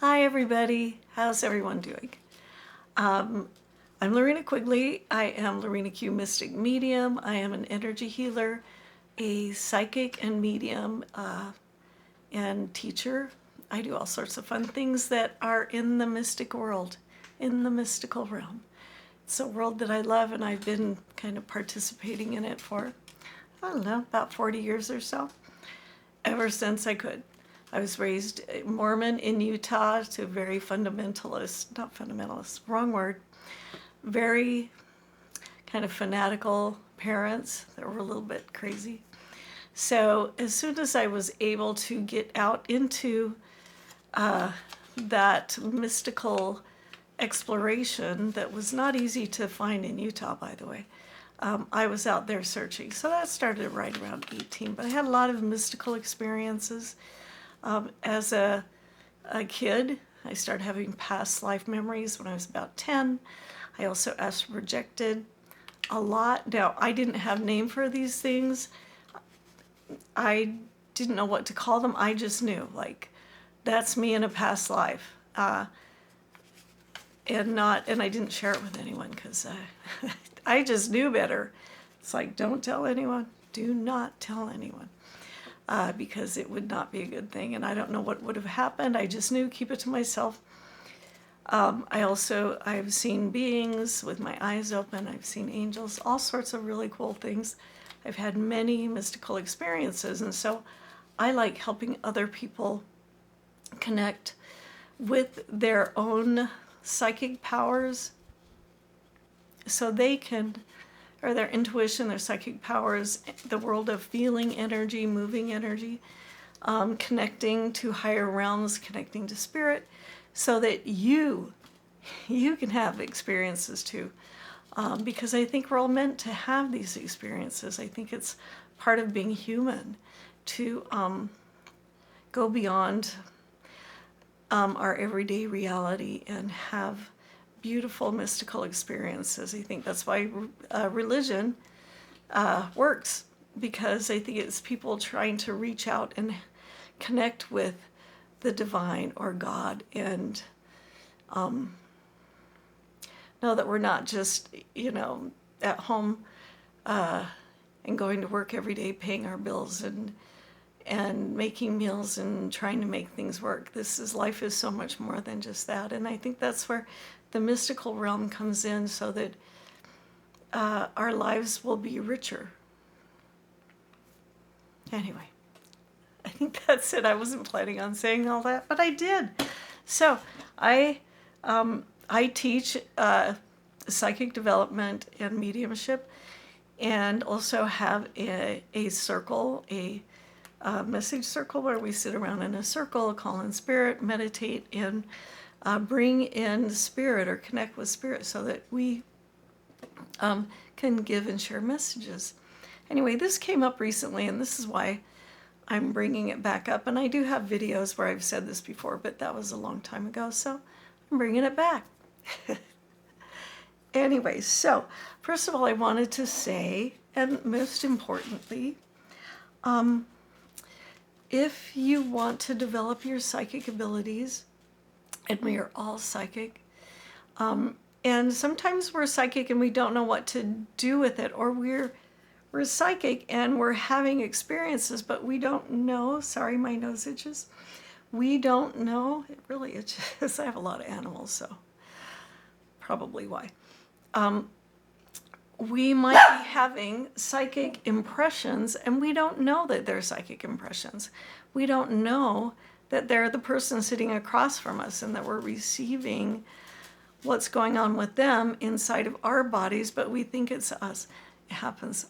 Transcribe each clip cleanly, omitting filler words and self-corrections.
Hi everybody, how's everyone doing? I'm Lorina Quigley. I am Lorina Q Mystic Medium. I am an energy healer, a psychic and medium and teacher. I do all sorts of fun things that are in the mystic world, in the mystical realm. It's a world that I love, and I've been kind of participating in it for, I don't know, about 40 years or so, ever since I could. I was raised Mormon in Utah to very fundamentalist, not fundamentalist, wrong word, very kind of fanatical parents that were a little bit crazy. So as soon as I was able to get out into that mystical exploration that was not easy to find in Utah, by the way, I was out there searching. So that started right around 18, but I had a lot of mystical experiences. As a kid, I started having past life memories when I was about 10. I also astroprojected a lot. Now, I didn't have a name for these things. I didn't know what to call them. I just knew, like, that's me in a past life. And I didn't share it with anyone because I just knew better. It's like, don't tell anyone. Do not tell anyone. Because it would not be a good thing. And I don't know what would have happened. I just knew, keep it to myself. I've seen beings with my eyes open. I've seen angels, all sorts of really cool things. I've had many mystical experiences. And so I like helping other people connect with their own psychic powers so they can, or their intuition, their psychic powers, the world of feeling energy, moving energy, connecting to higher realms, connecting to spirit, so that you can have experiences too. Because I think we're all meant to have these experiences. I think it's part of being human to go beyond our everyday reality and have beautiful mystical experiences. I think that's why religion works, because I think it's people trying to reach out and connect with the divine or God and know that we're not just, at home and going to work every day, paying our bills and making meals and trying to make things work. Life is so much more than just that. And I think that's where the mystical realm comes in, so that our lives will be richer. Anyway, I think that's it. I wasn't planning on saying all that, but I did. So I teach psychic development and mediumship, and also have a circle, a message circle, where we sit around in a circle, call in spirit, meditate, and bring in spirit or connect with spirit so that we can give and share messages. Anyway, this came up recently, and this is why I'm bringing it back up. And I do have videos where I've said this before, but that was a long time ago, so I'm bringing it back. Anyway, so first of all, I wanted to say, and most importantly, if you want to develop your psychic abilities, and we are all psychic, and sometimes we're psychic and we don't know what to do with it, or we're psychic and we're having experiences, but we don't know. Sorry, my nose itches. We don't know. It really itches. I have a lot of animals, so probably why. We might be having psychic impressions, and we don't know that they're psychic impressions. We don't know that they're the person sitting across from us and that we're receiving what's going on with them inside of our bodies, but we think it's us. It happens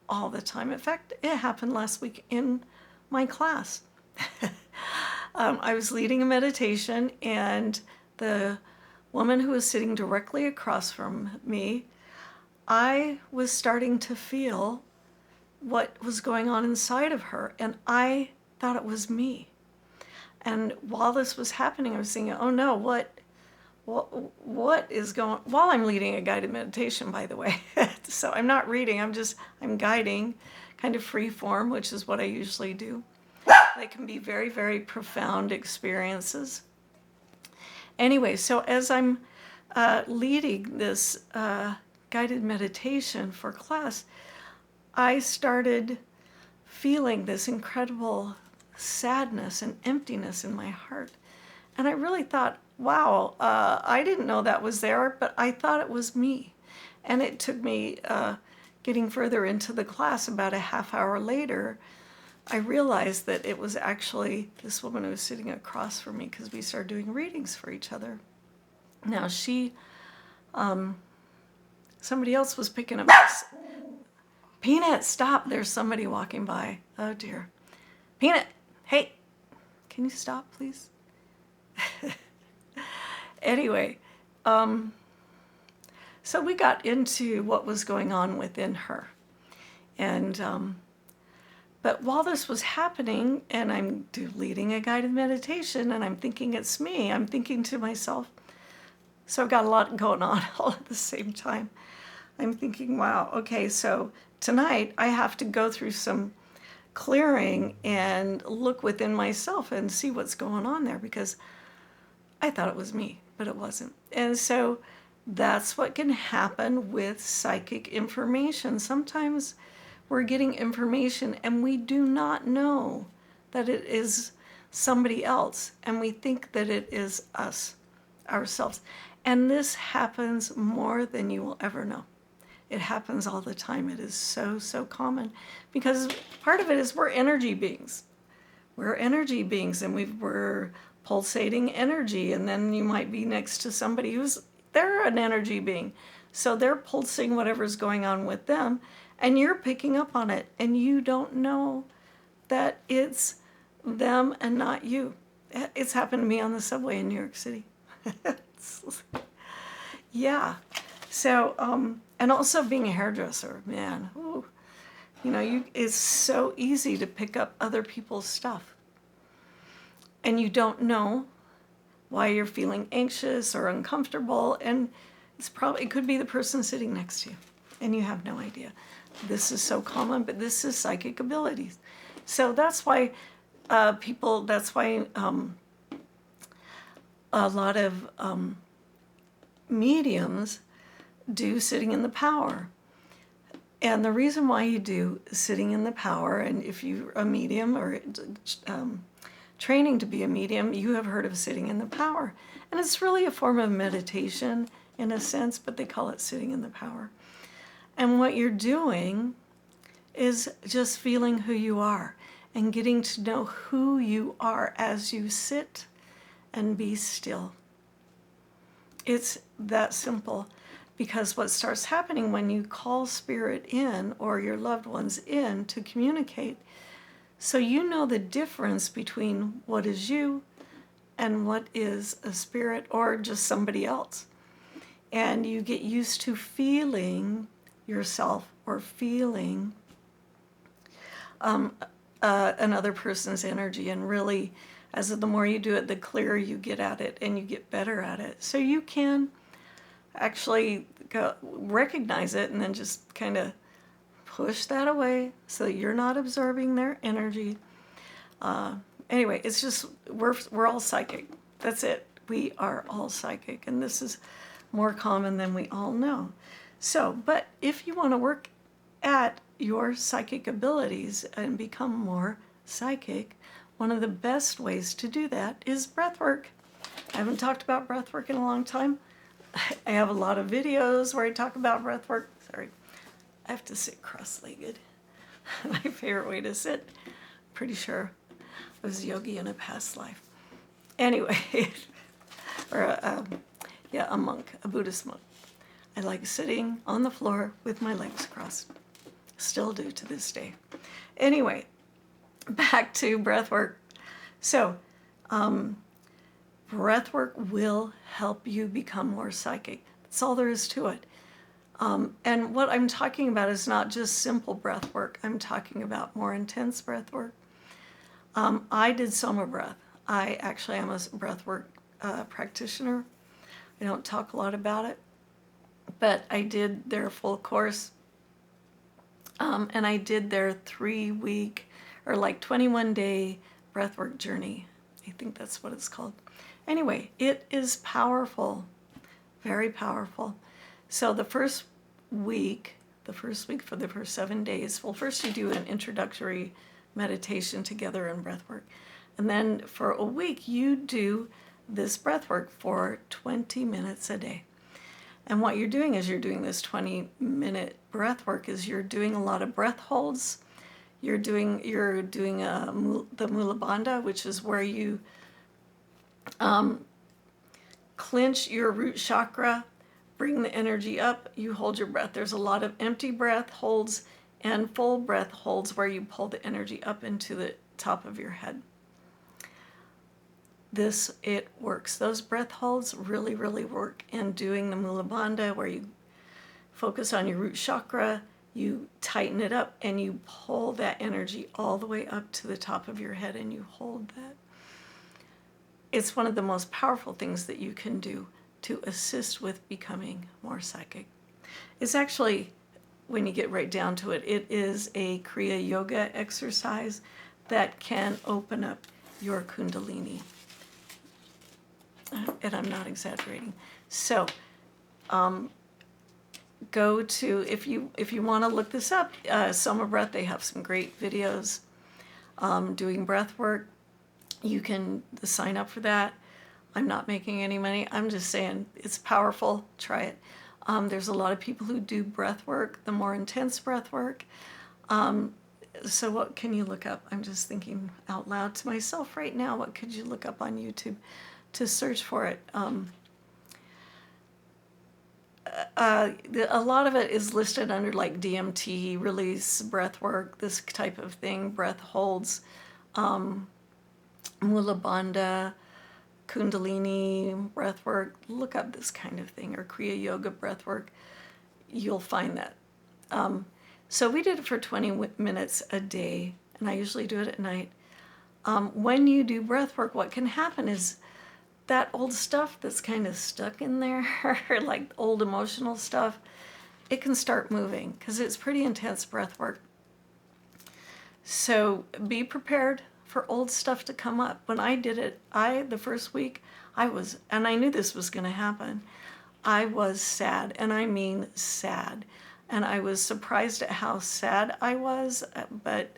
all the time. In fact, it happened last week in my class. I was leading a meditation, and the woman who was sitting directly across from me, I was starting to feel what was going on inside of her, and I thought it was me. And while this was happening, I was thinking, oh no, what is going, while I'm leading a guided meditation, by the way. So I'm not reading, I'm guiding, kind of free form, which is what I usually do. They can be very, very profound experiences. Anyway, so as I'm leading this guided meditation for class, I started feeling this incredible sadness and emptiness in my heart. And I really thought, wow, I didn't know that was there, but I thought it was me. And it took me getting further into the class, about a half hour later, I realized that it was actually this woman who was sitting across from me, because we started doing readings for each other. Now somebody else was picking up this. Peanut, stop, there's somebody walking by. Oh dear. Peanut, hey, can you stop, please? Anyway, so we got into what was going on within her. And, but while this was happening, and I'm leading a guided meditation, and I'm thinking it's me, I'm thinking to myself, so I've got a lot going on all at the same time. I'm thinking, wow, okay, so tonight I have to go through some clearing and look within myself and see what's going on there, because I thought it was me, but it wasn't. And so that's what can happen with psychic information. Sometimes we're getting information and we do not know that it is somebody else, and we think that it is us, ourselves. And this happens more than you will ever know. It happens all the time. It is so, so common, because part of it is we're energy beings. We're energy beings, and we're pulsating energy, and then you might be next to somebody they're an energy being. So they're pulsing whatever's going on with them, and you're picking up on it, and you don't know that it's them and not you. It's happened to me on the subway in New York City. Yeah. So, and also being a hairdresser, man, ooh, it's so easy to pick up other people's stuff. And you don't know why you're feeling anxious or uncomfortable, and it could be the person sitting next to you, and you have no idea. This is so common, but this is psychic abilities. So that's why a lot of mediums do sitting in the power. And the reason why you do sitting in the power, and if you're a medium or training to be a medium, you have heard of sitting in the power. And it's really a form of meditation in a sense, but they call it sitting in the power. And what you're doing is just feeling who you are and getting to know who you are as you sit and be still. It's that simple, because what starts happening when you call spirit in, or your loved ones in, to communicate, so you know the difference between what is you and what is a spirit or just somebody else. And you get used to feeling yourself or feeling another person's energy. And really, the more you do it, the clearer you get at it, and you get better at it. So you can actually recognize it and then just kind of push that away so that you're not absorbing their energy. Anyway, it's just, we're all psychic. That's it. We are all psychic, and this is more common than we all know. So, but if you want to work at your psychic abilities and become more psychic, one of the best ways to do that is breathwork. I haven't talked about breathwork in a long time. I have a lot of videos where I talk about breathwork. Sorry, I have to sit cross-legged. My favorite way to sit. Pretty sure I was a yogi in a past life. Anyway, or a monk, a Buddhist monk. I like sitting on the floor with my legs crossed. Still do to this day. Anyway, back to breathwork. So, breathwork will help you become more psychic. That's all there is to it. And what I'm talking about is not just simple breathwork. I'm talking about more intense breathwork. I did Soma breath. I actually am a breathwork practitioner. I don't talk a lot about it, but I did their full course. And I did their 3-week or 21-day breathwork journey. I think that's what it's called. Anyway, it is powerful, very powerful. So the first week for the first 7 days, well, first you do an introductory meditation together in breathwork. And then for a week, you do this breathwork for 20 minutes a day. And what you're doing is you're doing this 20-minute breathwork is you're doing a lot of breath holds. You're doing the Mula Bandha, which is where you clench your root chakra, bring the energy up, you hold your breath. There's a lot of empty breath holds and full breath holds where you pull the energy up into the top of your head. It works. Those breath holds really, really work. And doing the Mula Bandha, where you focus on your root chakra, you tighten it up and you pull that energy all the way up to the top of your head and you hold that. It's one of the most powerful things that you can do to assist with becoming more psychic. It's actually, when you get right down to it, it is a Kriya Yoga exercise that can open up your Kundalini. And I'm not exaggerating. So, go to, if you want to look this up, Soma Breath, they have some great videos doing breath work. You can sign up for that. I'm not making any money. I'm just saying it's powerful. Try it. There's a lot of people who do breath work, the more intense breath work. So what can you look up? I'm just thinking out loud to myself right now. What could you look up on YouTube to search for it? A lot of it is listed under like DMT, release, breath work, this type of thing, breath holds, Mula Bandha, Kundalini breathwork. Look up this kind of thing, or Kriya Yoga breathwork. You'll find that. So we did it for 20 minutes a day, and I usually do it at night. When you do breathwork, what can happen is that old stuff that's kind of stuck in there, like old emotional stuff, it can start moving because it's pretty intense breathwork. So be prepared for old stuff to come up. When I did it, the first week, and I knew this was going to happen, I was sad, and I mean sad. And I was surprised at how sad I was, but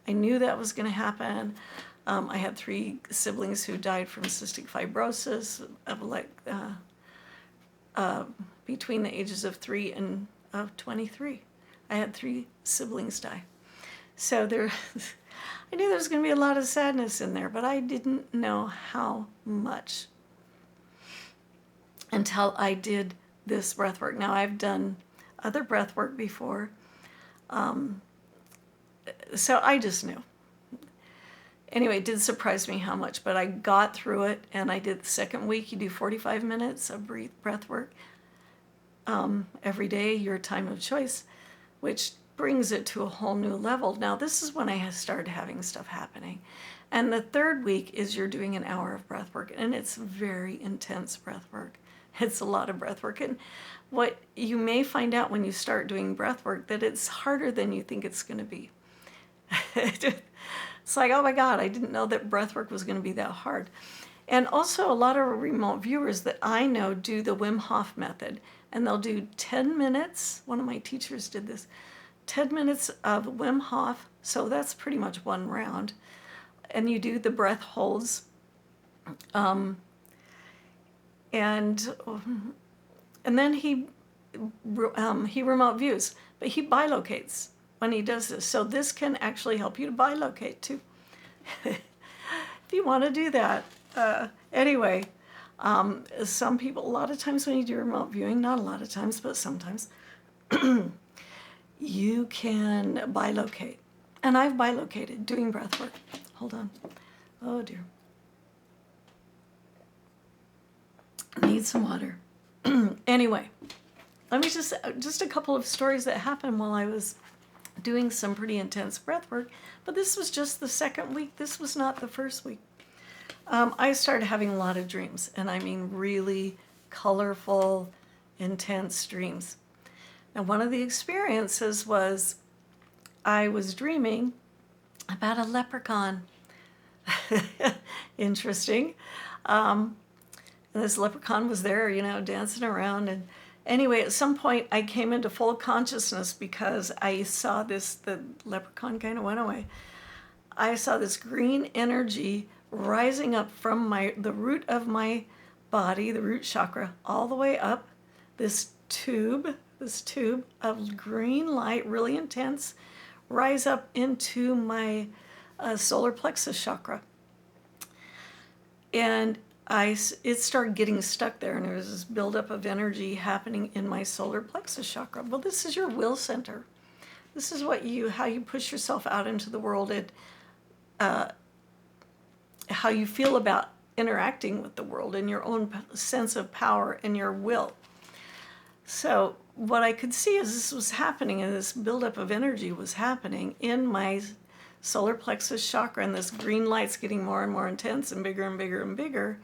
I knew that was going to happen. I had 3 siblings who died from cystic fibrosis between the ages of 3 and 23. I had 3 siblings die. So I knew there was going to be a lot of sadness in there, but I didn't know how much until I did this breath work. Now, I've done other breath work before, so I just knew. Anyway, it did surprise me how much, but I got through it, and I did the second week. You do 45 minutes of breath work every day, your time of choice, which brings it to a whole new level. Now, this is when I started having stuff happening. And the third week is you're doing an hour of breath work, and it's very intense breath work. It's a lot of breath work. And what you may find out when you start doing breath work, that it's harder than you think it's going to be. It's like, oh my God, I didn't know that breath work was going to be that hard. And also a lot of remote viewers that I know do the Wim Hof method, and they'll do 10 minutes. One of my teachers did this. 10 minutes of Wim Hof, so that's pretty much one round. And you do the breath holds. And then he remote views, but he bilocates when he does this. So this can actually help you to bilocate too, if you want to do that. Anyway, some people, a lot of times when you do remote viewing, not a lot of times, but sometimes, you can bilocate. And I've bilocated doing breath work. Hold on. Oh dear. Need some water. Anyway, let me just a couple of stories that happened while I was doing some pretty intense breath work, but this was just the second week. This was not the first week. I started having a lot of dreams, and I mean really colorful, intense dreams. And one of the experiences was I was dreaming about a leprechaun. Interesting. And this leprechaun was there, dancing around. And anyway, at some point, I came into full consciousness because I saw the leprechaun kind of went away. I saw this green energy rising up from the root of my body, the root chakra, all the way up this tube of green light, really intense, rise up into my solar plexus chakra. And it started getting stuck there, and there was this buildup of energy happening in my solar plexus chakra. Well, this is your will center. This is how you push yourself out into the world, and how you feel about interacting with the world, and your own sense of power and your will. So what I could see as this was happening, and this buildup of energy was happening in my solar plexus chakra, and this green light's getting more and more intense and bigger and bigger and bigger,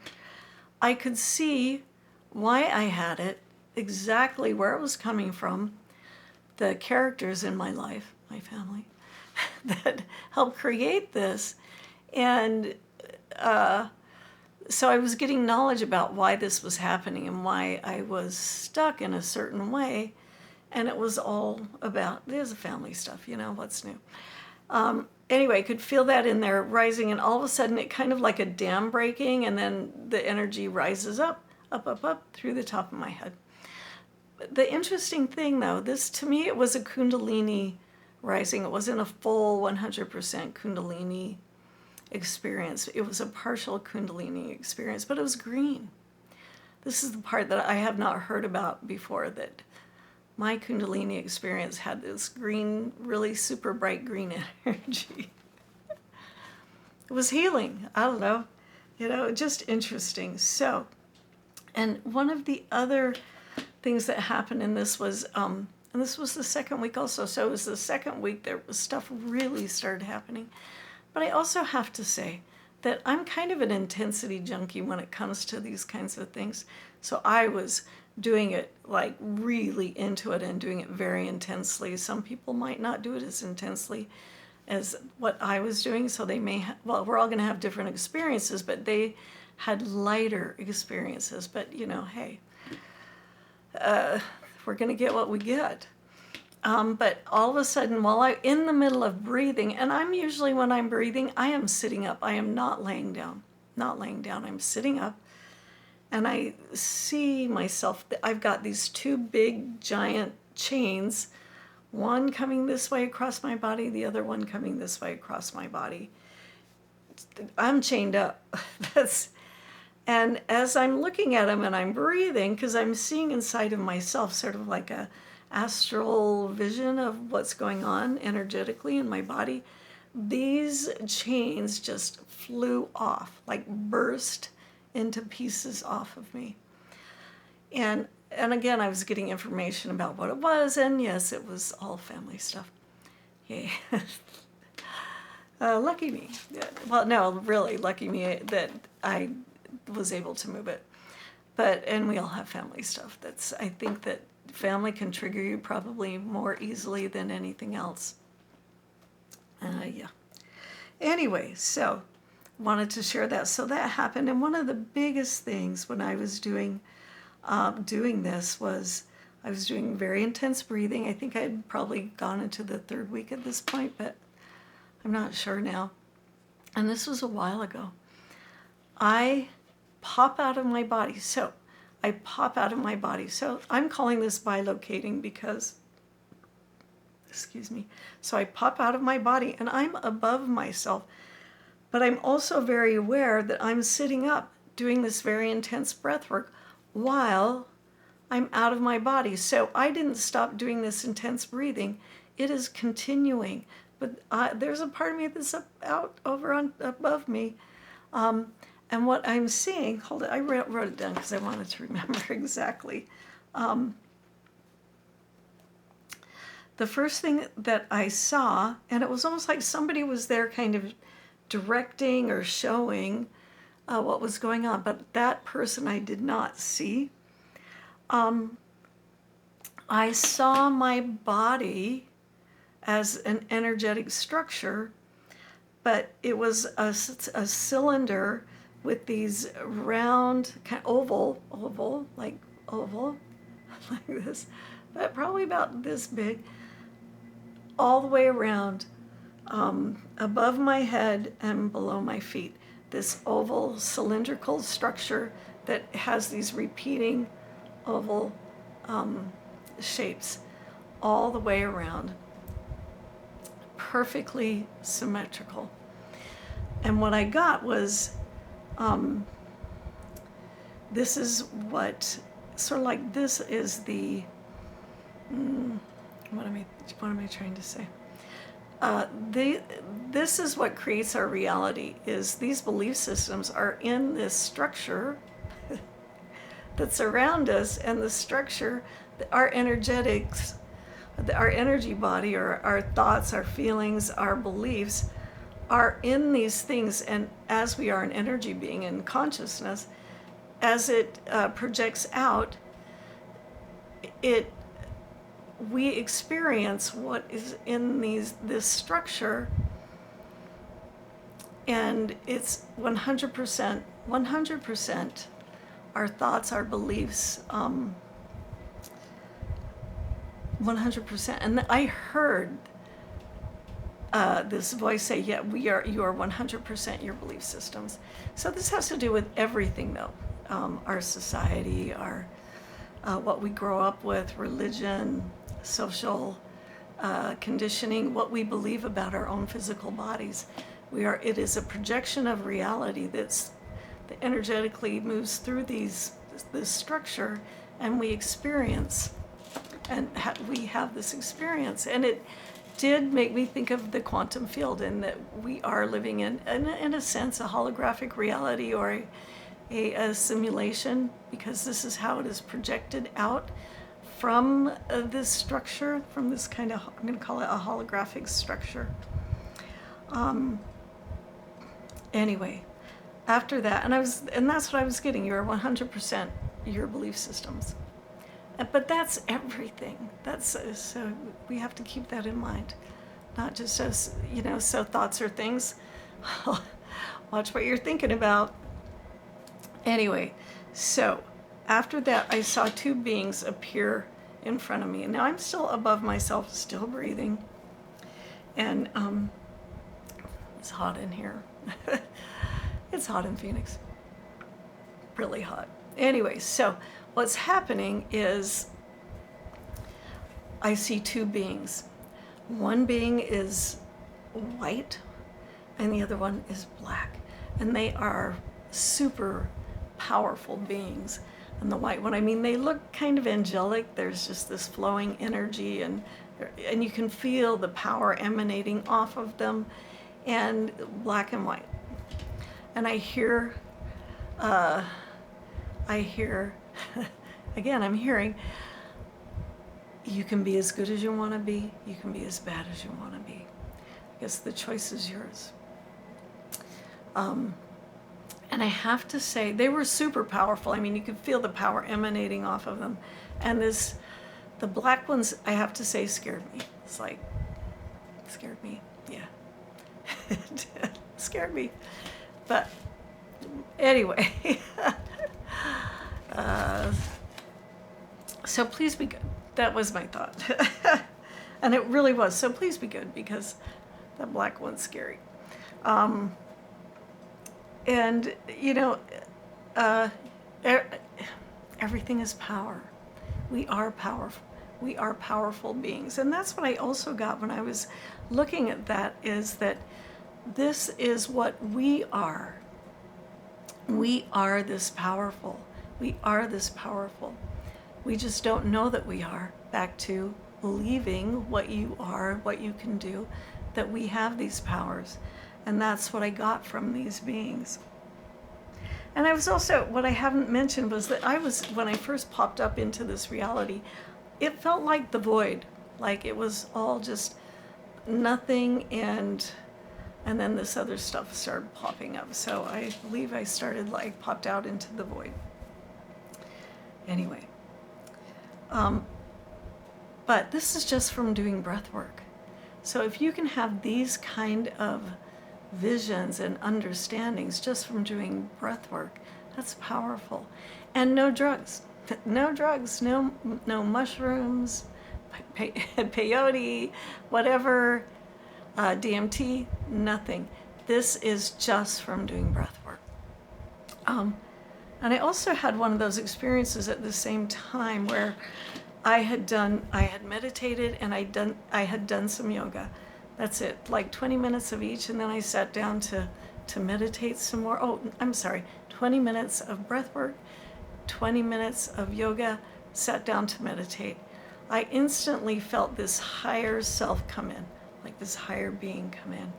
I could see why I had it, exactly where it was coming from, the characters in my life, my family, that helped create this. And so I was getting knowledge about why this was happening and why I was stuck in a certain way. And it was all about, there's a family stuff, what's new. Anyway, I could feel that in there rising, and all of a sudden it kind of like a dam breaking, and then the energy rises up through the top of my head. The interesting thing, though, to me, it was a kundalini rising. It wasn't a full 100% kundalini experience. It was a partial kundalini experience, but it was green. This is the part that I have not heard about before, that my kundalini experience had this green, really super bright green energy. It was healing. I don't know, just interesting. So, and one of the other things that happened in this was, and this was the second week also, so it was the second week that stuff really started happening. But I also have to say that I'm kind of an intensity junkie when it comes to these kinds of things. So I was doing it like really into it and doing it very intensely. Some people might not do it as intensely as what I was doing, so they may we're all going to have different experiences, but they had lighter experiences. But hey, we're going to get what we get. But all of a sudden, while I'm in the middle of breathing, and I'm usually, when I'm breathing, I am sitting up. I am not laying down. I'm sitting up. And I see myself, I've got these two big giant chains, one coming this way across my body, the other one coming this way across my body. I'm chained up. And as I'm looking at them and I'm breathing, because I'm seeing inside of myself sort of like a astral vision of what's going on energetically in my body, these chains just flew off, like burst into pieces off of me. And again, I was getting information about what it was, and yes, it was all family stuff. Yay. Lucky me. Well, no, really, lucky me that I was able to move it. And we all have family stuff. I think that family can trigger you probably more easily than anything else. Yeah. Anyway, so wanted to share that. So that happened, and one of the biggest things when I was doing this was I was doing very intense breathing. I think I'd probably gone into the third week at this point, but I'm not sure now. And this was a while ago. I pop out of my body. So I'm calling this bilocating because, excuse me. So I pop out of my body and I'm above myself. But I'm also very aware that I'm sitting up doing this very intense breath work while I'm out of my body. So I didn't stop doing this intense breathing. It is continuing. But there's a part of me that's above me. And what I'm seeing, hold it, I wrote it down because I wanted to remember exactly. The first thing that I saw, and it was almost like somebody was there kind of directing or showing what was going on, but that person I did not see. I saw my body as an energetic structure but it was a cylinder with these round, kind of oval, like this, but probably about this big, all the way around, above my head and below my feet. This oval cylindrical structure that has these repeating oval shapes all the way around, perfectly symmetrical. And what I got was, this is what, sort of like this is the, what am I trying to say? This is what creates our reality, is these belief systems are in this structure that's around us, and the structure, our energetics, our energy body, or our thoughts, our feelings, our beliefs are in these things. And as we are an energy being in consciousness, as it projects out, we experience what is in this structure, and it's 100% our thoughts, our beliefs, 100%. And I heard this voice say, yeah, you are 100% your belief systems. So this has to do with everything, though. Our society, our what we grow up with, religion, social conditioning, what we believe about our own physical bodies. It is a projection of reality that energetically moves through this structure, and we experience, and we have this experience. And it did make me think of the quantum field, and that we are living in a sense, a holographic reality, or a simulation, because this is how it is projected out from this structure, from this kind of, I'm going to call it a holographic structure. Anyway, after that, and that's what I was getting. You're 100% your belief systems, but that's everything. So we have to keep that in mind, not just as so thoughts are things. Watch what you're thinking about. Anyway, so after that, I saw two beings appear in front of me. And now I'm still above myself, still breathing. And it's hot in here. It's hot in Phoenix. Really hot. Anyway, so what's happening is I see two beings. One being is white, and the other one is black. And they are super powerful beings. And the white one, they look kind of angelic. There's just this flowing energy, and you can feel the power emanating off of them, and black and white. And I hear, again, I'm hearing, you can be as good as you want to be, you can be as bad as you want to be. I guess the choice is yours. And I have to say, they were super powerful. You could feel the power emanating off of them. And the black ones, I have to say, scared me. It's like, scared me, yeah. It scared me. But anyway, so please be good. That was my thought. And it really was. So please be good, because that black one's scary. And, everything is power. We are powerful. We are powerful beings. And that's what I also got when I was looking at that, is that this is what we are. We are this powerful. We are this powerful. We just don't know that we are. Back to believing what you are, what you can do, that we have these powers. And that's what I got from these beings. And I was also, what I haven't mentioned was that when I first popped up into this reality, it felt like the void. Like it was all just nothing, and then this other stuff started popping up. So I believe I started, popped out into the void. Anyway. But this is just from doing breath work. So if you can have these kind of visions and understandings just from doing breath work. That's powerful. And no drugs. No drugs, no mushrooms, peyote, whatever, DMT, nothing. This is just from doing breath work. And I also had one of those experiences at the same time where I had meditated and I had done some yoga. That's it, like 20 minutes of each, and then I sat down to meditate some more. 20 minutes of breath work, 20 minutes of yoga, sat down to meditate. I instantly felt this higher self come in, like this higher being come in.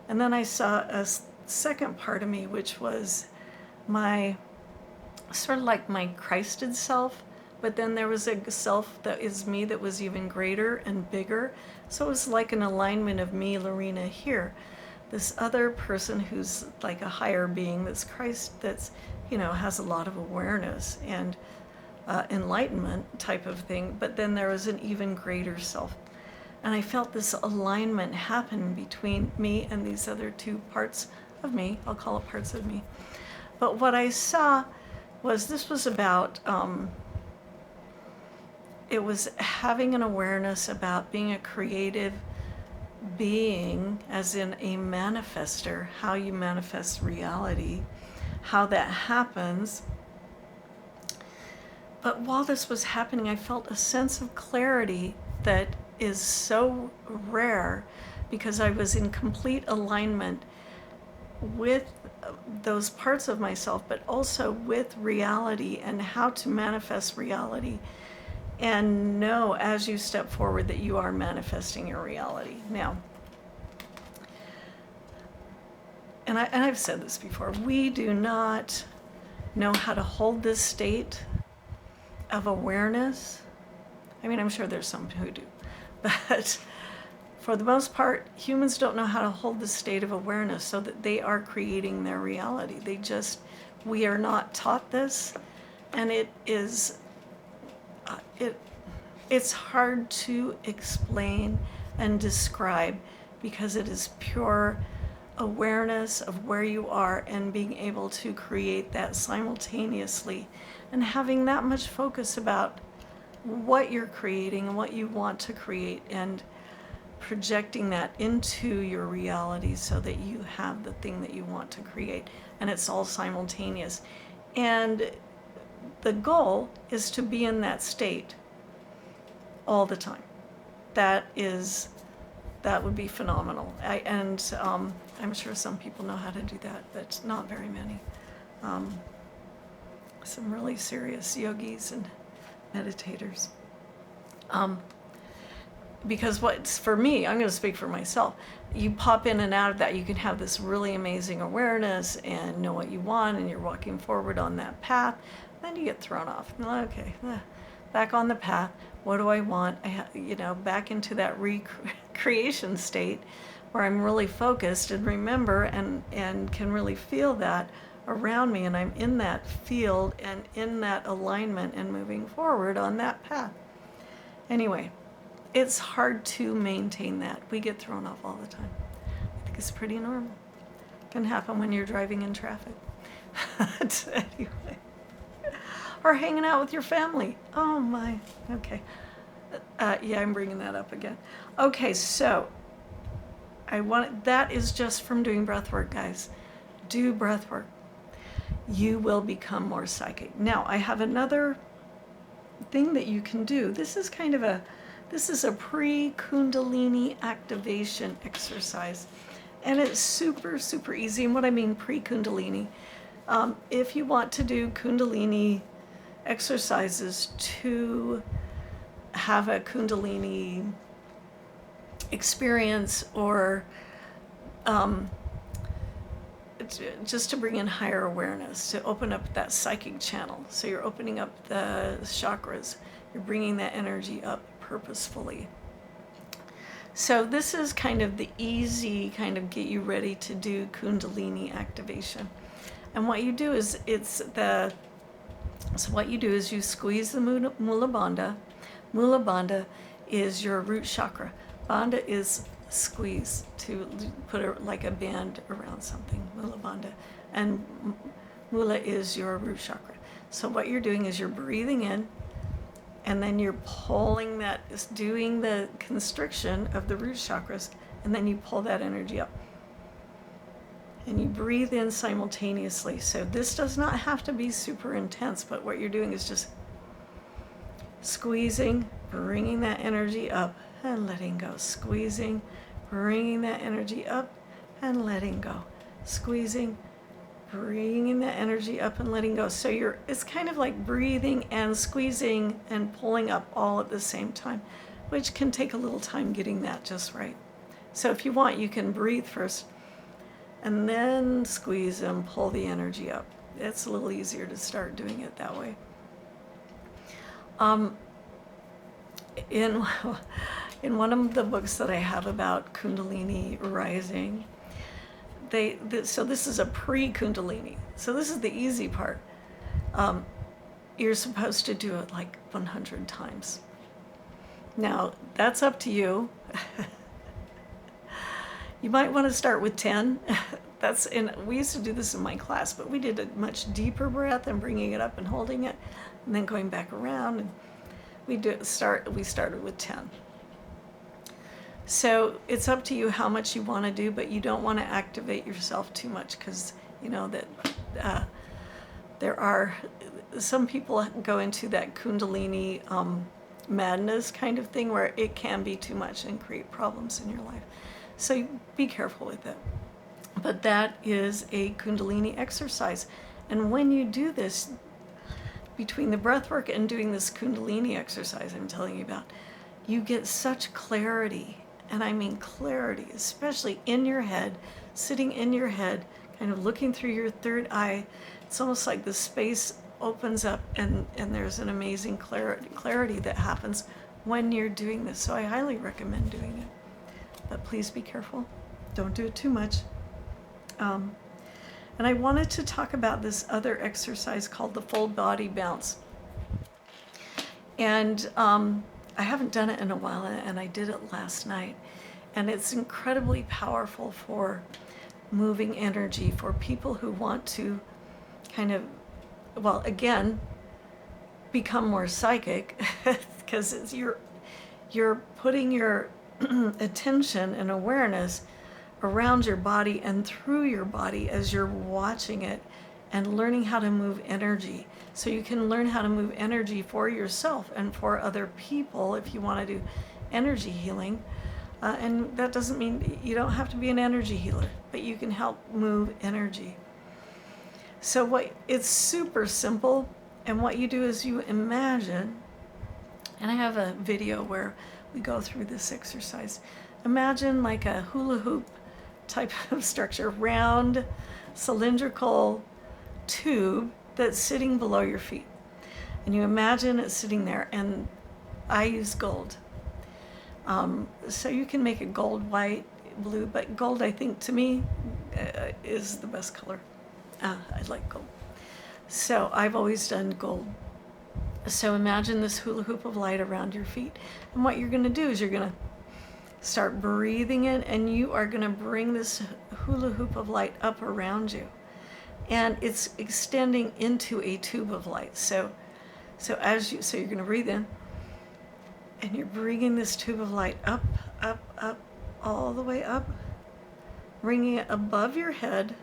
And then I saw a second part of me, which was my, sort of like my Christed self, but then there was a self that is me that was even greater and bigger. So it was like an alignment of me, Lorina, here. This other person who's like a higher being, that's Christ, that's, has a lot of awareness and enlightenment type of thing. But then there was an even greater self. And I felt this alignment happen between me and these other two parts of me. I'll call it parts of me. But what I saw was this was about, it was having an awareness about being a creative being, as in a manifester, how you manifest reality, how that happens. But while this was happening, I felt a sense of clarity that is so rare, because I was in complete alignment with those parts of myself, but also with reality and how to manifest reality. And know as you step forward that you are manifesting your reality. Now, and I've said this before, we do not know how to hold this state of awareness. I mean, I'm sure there's some who do, but for the most part, humans don't know how to hold this state of awareness so that they are creating their reality. We are not taught this, and it is, it's hard to explain and describe, because it is pure awareness of where you are and being able to create that simultaneously, and having that much focus about what you're creating and what you want to create, and projecting that into your reality so that you have the thing that you want to create, and it's all simultaneous. And the goal is to be in that state all the time. That would be phenomenal. I'm sure some people know how to do that, but not very many. Some really serious yogis and meditators. Because what's for me, I'm going to speak for myself, you pop in and out of that, you can have this really amazing awareness and know what you want, and you're walking forward on that path. Then you get thrown off. Okay, back on the path. What do I want? Back into that recreation state where I'm really focused and remember and can really feel that around me, and I'm in that field and in that alignment and moving forward on that path. Anyway, it's hard to maintain that. We get thrown off all the time. I think it's pretty normal. It can happen when you're driving in traffic. Anyway. Or hanging out with your family. Oh my, okay. Yeah, I'm bringing that up again. Okay, so that is just from doing breath work, guys. Do breath work. You will become more psychic. Now, I have another thing that you can do. This is a pre-kundalini activation exercise. And it's super, super easy. And what I mean pre-kundalini, if you want to do kundalini exercises to have a kundalini experience, or just to bring in higher awareness, to open up that psychic channel. So you're opening up the chakras, you're bringing that energy up purposefully. So this is kind of the easy get you ready to do kundalini activation. And what you do is you squeeze the Mula Bandha. Mula Bandha is your root chakra. Bandha is squeeze, to put like a band around something, mula bandha. And mula is your root chakra. So what you're doing is you're breathing in, and then you're pulling that, doing the constriction of the root chakras, and then you pull that energy up. And you breathe in simultaneously. So this does not have to be super intense, but what you're doing is just squeezing, bringing that energy up and letting go. Squeezing, bringing that energy up and letting go. Squeezing, bringing that energy up and letting go. So it's kind of like breathing and squeezing and pulling up all at the same time, which can take a little time getting that just right. So if you want, you can breathe first and then squeeze and pull the energy up. It's a little easier to start doing it that way. In one of the books that I have about Kundalini rising, so this is a pre-kundalini. So this is the easy part. You're supposed to do it like 100 times. Now, that's up to you. You might want to start with 10. We used to do this in my class, but we did a much deeper breath and bringing it up and holding it, and then going back around. And we started with 10. So it's up to you how much you want to do, but you don't want to activate yourself too much, because you know that there are some people go into that Kundalini madness kind of thing where it can be too much and create problems in your life. So be careful with it. But that is a Kundalini exercise. And when you do this, between the breath work and doing this Kundalini exercise I'm telling you about, you get such clarity. And I mean clarity, especially in your head, sitting in your head, kind of looking through your third eye. It's almost like the space opens up and there's an amazing clarity that happens when you're doing this. So I highly recommend doing it. But please be careful. Don't do it too much. And I wanted to talk about this other exercise called the full body bounce. And I haven't done it in a while, and I did it last night. And it's incredibly powerful for moving energy, for people who want to kind of, well, again, become more psychic, because you're putting your attention and awareness around your body and through your body as you're watching it and learning how to move energy. So you can learn how to move energy for yourself and for other people if you want to do energy healing. And that doesn't mean you don't have to be an energy healer, but you can help move energy. So it's super simple. And what you do is you imagine, and I have a video where we go through this exercise. Imagine like a hula hoop type of structure, round, cylindrical tube that's sitting below your feet. And you imagine it sitting there, and I use gold. So you can make it gold, white, blue, but gold, I think, to me, is the best color. I like gold. So I've always done gold. So imagine this hula hoop of light around your feet. And what you're going to do is you're going to start breathing in, and you are going to bring this hula hoop of light up around you. And it's extending into a tube of light. So you're going to breathe in, and you're bringing this tube of light up, up, up, all the way up, bringing it above your head,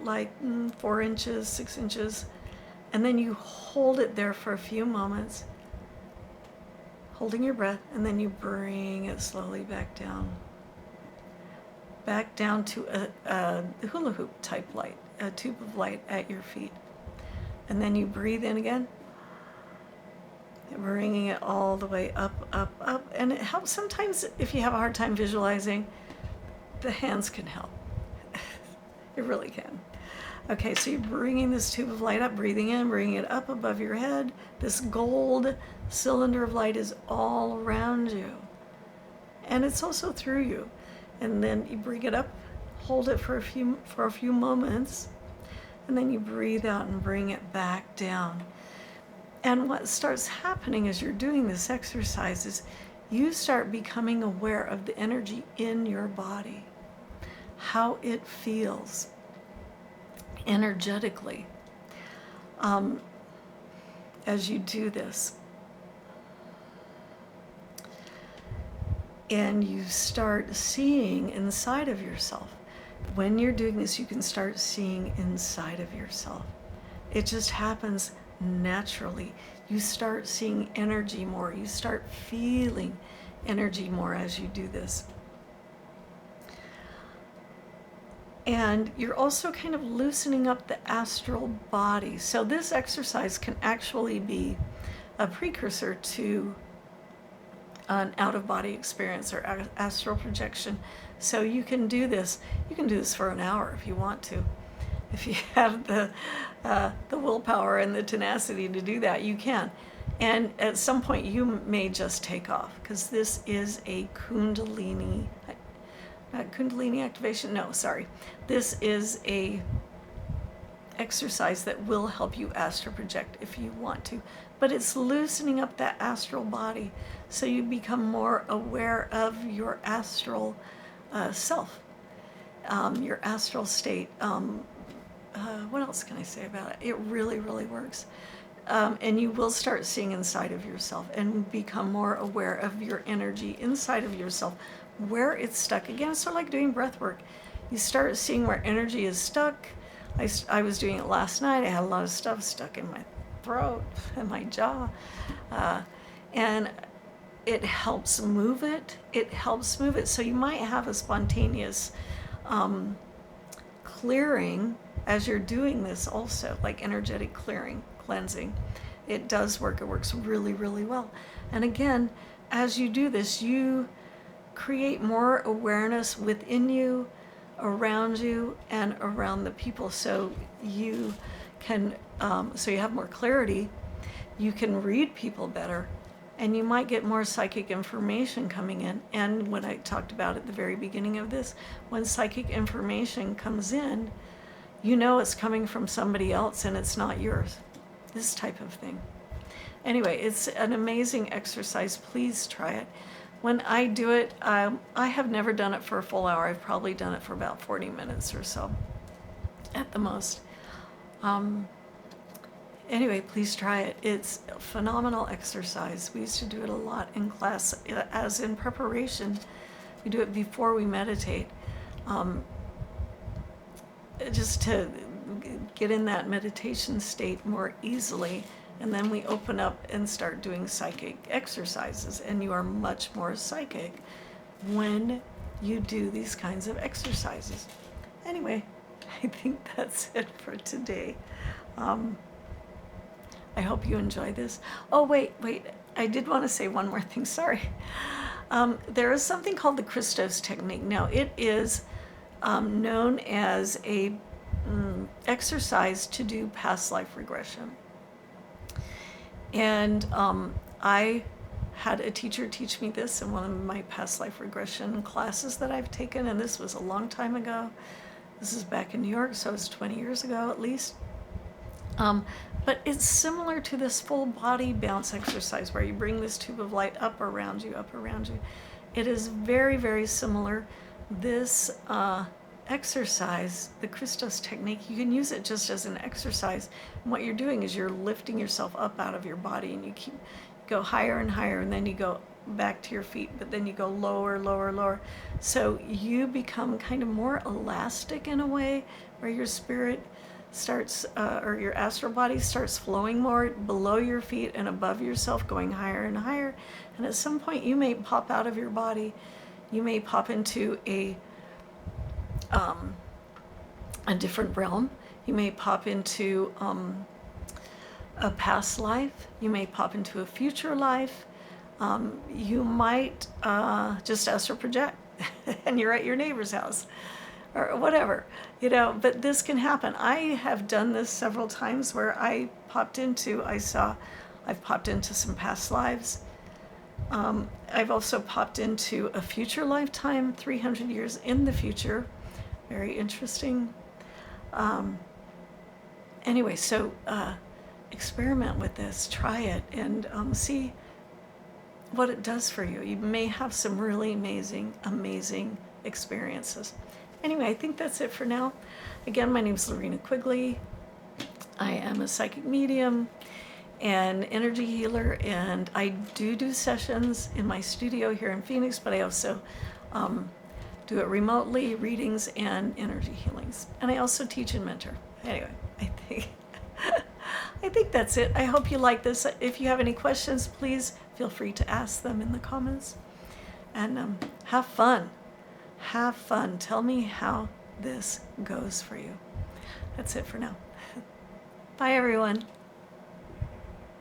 like 4 inches, 6 inches, and then you hold it there for a few moments, holding your breath, and then you bring it slowly back down to a hula hoop type light, a tube of light at your feet. And then you breathe in again, bringing it all the way up, up, up. And it helps sometimes if you have a hard time visualizing, the hands can help. It really can. Okay, so you're bringing this tube of light up, breathing in, bringing it up above your head. This gold cylinder of light is all around you. And it's also through you. And then you bring it up, hold it for a few moments, and then you breathe out and bring it back down. And what starts happening as you're doing this exercise is you start becoming aware of the energy in your body, how it feels energetically as you do this. And you start seeing inside of yourself. When you're doing this, you can start seeing inside of yourself. It just happens naturally. You start seeing energy more. You start feeling energy more as you do this. And you're also kind of loosening up the astral body. So this exercise can actually be a precursor to an out-of-body experience or astral projection. So you can do this. You can do this for an hour if you want to. If you have the willpower and the tenacity to do that, you can. And at some point, you may just take off, because this is a kundalini activation. No, sorry. This is a exercise that will help you astral project if you want to. But it's loosening up that astral body so you become more aware of your astral self, your astral state. What else can I say about it? It really, really works. And you will start seeing inside of yourself and become more aware of your energy inside of yourself, where it's stuck. Again, it's sort of like doing breath work. You start seeing where energy is stuck. I was doing it last night. I had a lot of stuff stuck in my throat and my jaw. And it helps move it. It helps move it. So you might have a spontaneous clearing as you're doing this also, like energetic clearing, cleansing. It does work. It works really, really well. And again, as you do this, you create more awareness within you, around you, and around the people. So you can, so you have more clarity. You can read people better, and you might get more psychic information coming in. And what I talked about at the very beginning of this, when psychic information comes in, you know it's coming from somebody else and it's not yours. This type of thing. Anyway, it's an amazing exercise. Please try it. When I do it, I have never done it for a full hour. I've probably done it for about 40 minutes or so at the most. Anyway, please try it. It's a phenomenal exercise. We used to do it a lot in class as in preparation. We do it before we meditate, just to get in that meditation state more easily. And then we open up and start doing psychic exercises. And you are much more psychic when you do these kinds of exercises. Anyway, I think that's it for today. I hope you enjoy this. Oh, wait. I did want to say one more thing. Sorry. There is something called the Christos technique. Now, it is known as a exercise to do past life regression. And I had a teacher teach me this in one of my past life regression classes that I've taken, and this was a long time ago. This is back in New York, so it's 20 years ago at least. But it's similar to this full body bounce exercise where you bring this tube of light up around you. It is very, very similar. This exercise, the Christos technique, you can use it just as an exercise. And what you're doing is you're lifting yourself up out of your body, and you go higher and higher, and then you go back to your feet, but then you go lower, lower, lower. So you become kind of more elastic in a way, where your spirit starts, or your astral body starts flowing more below your feet and above yourself, going higher and higher. And at some point you may pop out of your body. You may pop into a different realm. You may pop into a past life. You may pop into a future life. You might just astral project and you're at your neighbor's house or whatever, but this can happen. I have done this several times where I've popped into some past lives. I've also popped into a future lifetime, 300 years in the future. Very interesting. Anyway, so experiment with this, try it, and see what it does for you. You may have some really amazing, amazing experiences. Anyway, I think that's it for now. Again, my name is Lorina Quigley. I am a psychic medium and energy healer, and I do sessions in my studio here in Phoenix, but I also do it remotely, readings and energy healings. And I also teach and mentor. Anyway, I think that's it. I hope you like this. If you have any questions, please feel free to ask them in the comments. And have fun. Have fun. Tell me how this goes for you. That's it for now. Bye, everyone.